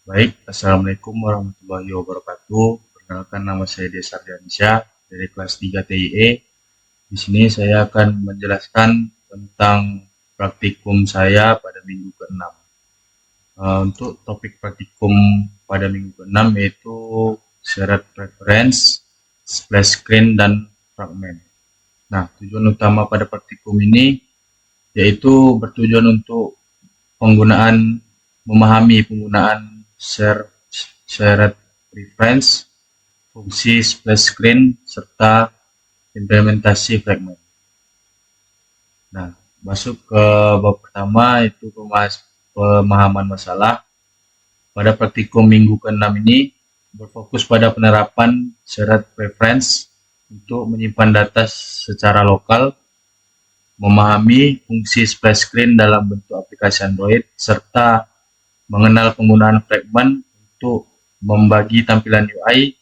Baik, Assalamualaikum warahmatullahi wabarakatuh. Perkenalkan, nama saya Desa Ardiansyah dari kelas 3 TIE. Di sini saya akan menjelaskan tentang praktikum saya pada minggu ke-6. Untuk topik praktikum pada minggu ke-6 yaitu syarat reference, splash screen, dan fragment. Nah, tujuan utama pada praktikum ini yaitu bertujuan untuk memahami penggunaan syarat reference, fungsi splash screen, serta implementasi fragment. Nah, masuk ke bab pertama, itu pemahaman masalah. Pada praktikum minggu ke-6 ini berfokus pada penerapan syarat reference untuk menyimpan data secara lokal, memahami fungsi splash screen dalam bentuk aplikasi Android, serta mengenal penggunaan fragment untuk membagi tampilan UI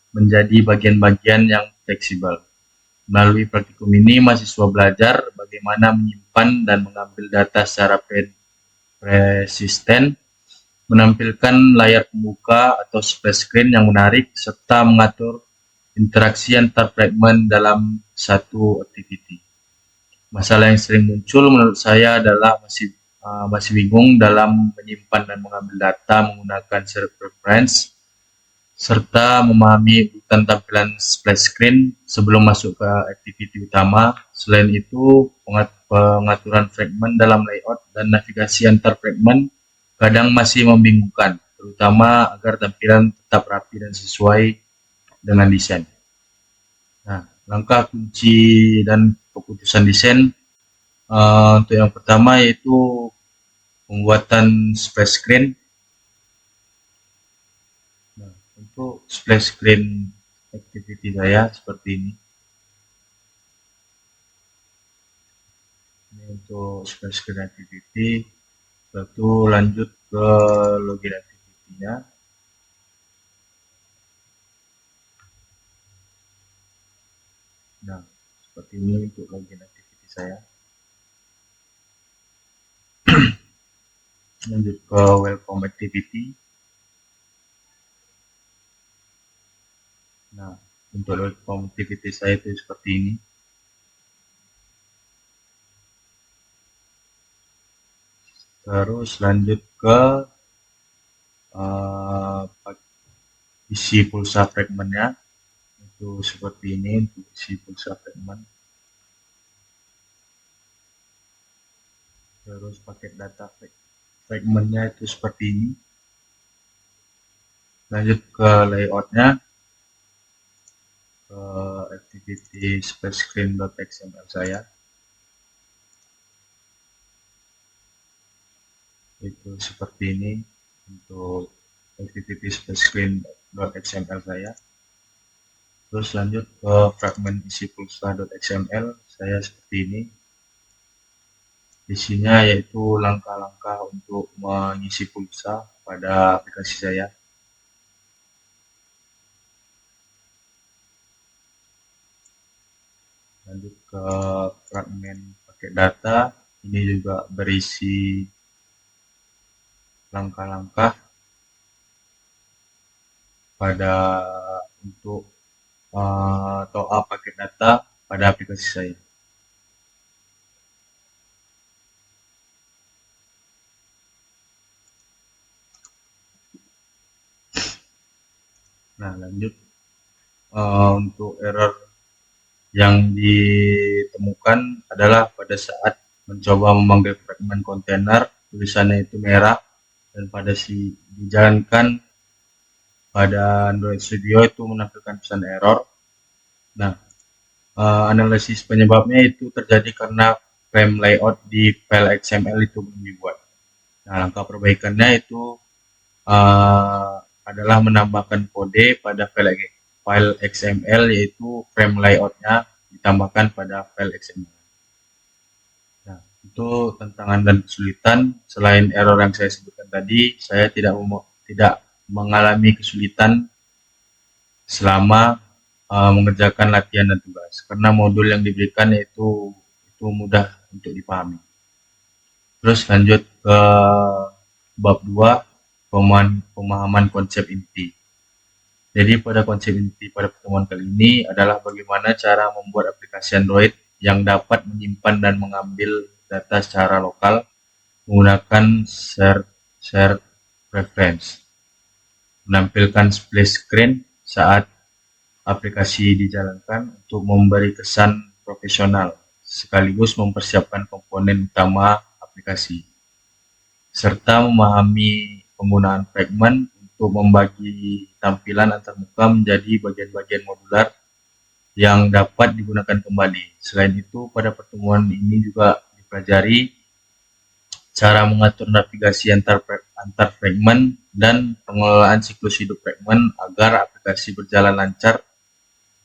menjadi bagian-bagian yang fleksibel. Melalui praktikum ini, mahasiswa belajar bagaimana menyimpan dan mengambil data secara persisten, menampilkan layar pembuka atau splash screen yang menarik, serta mengatur interaksi antar fragment dalam satu activity. Masalah yang sering muncul menurut saya adalah masih bingung dalam menyimpan dan mengambil data menggunakan syarat reference, serta memahami urutan tampilan splash screen sebelum masuk ke activity utama. Selain itu, pengaturan fragment dalam layout dan navigasi antar fragment kadang masih membingungkan, terutama agar tampilan tetap rapi dan sesuai dengan desain. Nah, langkah kunci dan keputusan desain untuk yang pertama yaitu pembuatan splash screen. Nah, untuk splash screen activity saya seperti ini. Ini untuk splash screen activity. Lalu lanjut ke login activity-nya. Nah, seperti ini untuk login activity saya. Lanjut ke welcome activity. Nah, untuk welcome activity saya itu seperti ini. Terus lanjut ke isi pulsa fragmentnya, itu seperti ini untuk isi pulsa fragment. Terus paket data fragmentnya itu seperti ini. Lanjut ke layoutnya, ke activity splash screen.xml saya, itu seperti ini untuk activity splash screen.xml saya. Terus lanjut ke fragment isi pulsa.xml saya seperti ini. Isinya yaitu langkah-langkah untuk mengisi pulsa pada aplikasi saya. Lanjut ke fragmen paket data, ini juga berisi langkah-langkah pada untuk top up paket data pada aplikasi saya. Nah, lanjut untuk error yang ditemukan adalah pada saat mencoba memanggil fragment kontainer, tulisannya itu merah, dan pada dijalankan pada Android Studio itu menampilkan pesan error. Nah, analisis penyebabnya itu terjadi karena frame layout di file XML itu belum dibuat. Nah, langkah perbaikannya itu adalah menambahkan kode pada file XML, yaitu frame layoutnya ditambahkan pada file XML. Nah, itu tantangan dan kesulitan. Selain error yang saya sebutkan tadi, saya tidak mengalami kesulitan selama mengerjakan latihan dan tugas, karena modul yang diberikan itu mudah untuk dipahami. Terus lanjut ke bab 2, pemahaman konsep inti. Jadi pada konsep inti pada pertemuan kali ini adalah bagaimana cara membuat aplikasi Android yang dapat menyimpan dan mengambil data secara lokal menggunakan shared preference, menampilkan splash screen saat aplikasi dijalankan untuk memberi kesan profesional, sekaligus mempersiapkan komponen utama aplikasi, serta memahami penggunaan fragment untuk membagi tampilan antarmuka menjadi bagian-bagian modular yang dapat digunakan kembali. Selain itu, pada pertemuan ini juga dipelajari cara mengatur navigasi antar fragment dan pengelolaan siklus hidup fragment agar aplikasi berjalan lancar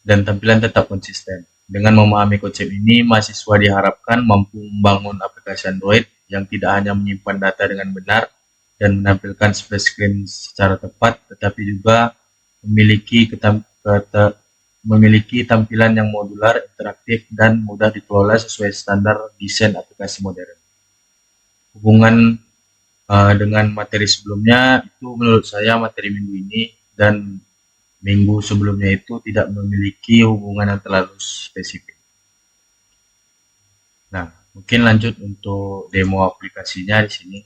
dan tampilan tetap konsisten. Dengan memahami konsep ini, mahasiswa diharapkan mampu membangun aplikasi Android yang tidak hanya menyimpan data dengan benar dan menampilkan splash screen secara tepat, tetapi juga memiliki tampilan yang modular, interaktif, dan mudah dikelola sesuai standar desain aplikasi modern. Hubungan dengan materi sebelumnya, itu menurut saya materi minggu ini dan minggu sebelumnya itu tidak memiliki hubungan yang terlalu spesifik. Nah, mungkin lanjut untuk demo aplikasinya di sini.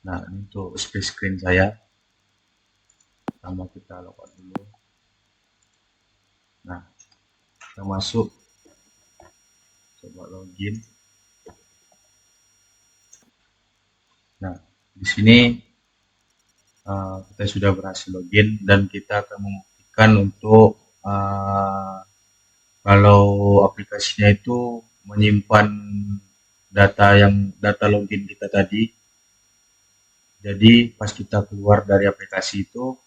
Nah, ini untuk splash screen saya. Pertama kita logout dulu. Nah, kita masuk, coba login. Nah, di sini kita sudah berhasil login dan kita akan membuktikan untuk kalau aplikasinya itu menyimpan data login kita tadi. Jadi pas kita keluar dari aplikasi itu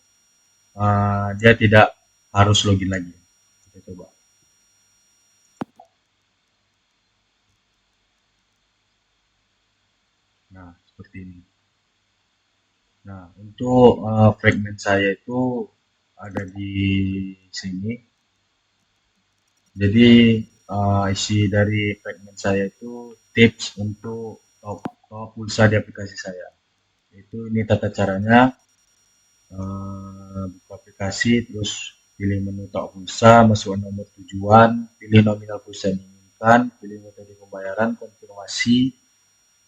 dia tidak harus login lagi. Kita coba. Nah, seperti ini. Nah, untuk fragment saya itu ada di sini. Jadi isi dari fragment saya itu tips untuk top pulsa di aplikasi saya. Itu ini tata caranya. Buka aplikasi, terus pilih menu top pulsa, masukkan nomor tujuan, pilih nominal pulsa yang diinginkan, pilih metode pembayaran, konfirmasi,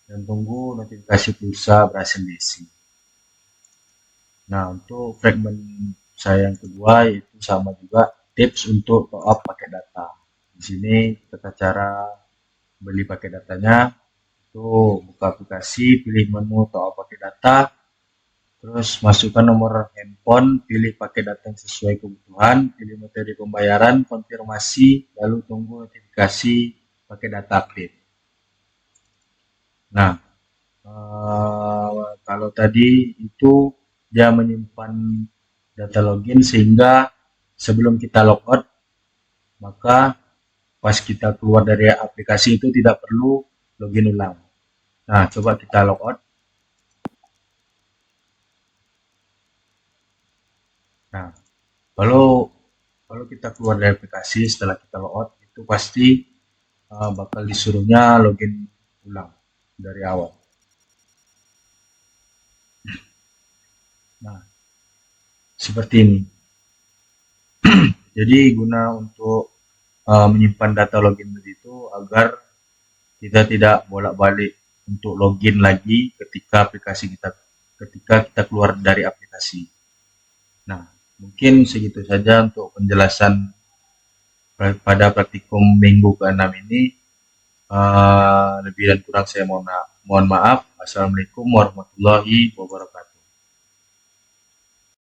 dan tunggu notifikasi pulsa berhasil diisi. Nah, untuk fragment saya yang kedua itu sama juga, tips untuk top up pakai data. Di sini tata cara beli pakai datanya, itu buka aplikasi, pilih menu top up pakai data, terus masukkan nomor handphone, pilih pakai data yang sesuai kebutuhan, pilih metode pembayaran, konfirmasi, lalu tunggu notifikasi pakai data update. Nah, kalau tadi itu dia menyimpan data login sehingga sebelum kita logout, maka pas kita keluar dari aplikasi itu tidak perlu login ulang. Nah, coba kita logout. Nah, kalau kita keluar dari aplikasi setelah kita logout, itu pasti bakal disuruhnya login ulang dari awal. Nah, seperti ini. Jadi guna untuk menyimpan data login itu agar kita tidak bolak-balik untuk login lagi ketika kita keluar dari aplikasi. Nah, mungkin segitu saja untuk penjelasan pada praktikum minggu ke-6 ini. Lebih dan kurang saya mohon maaf. Assalamualaikum warahmatullahi wabarakatuh.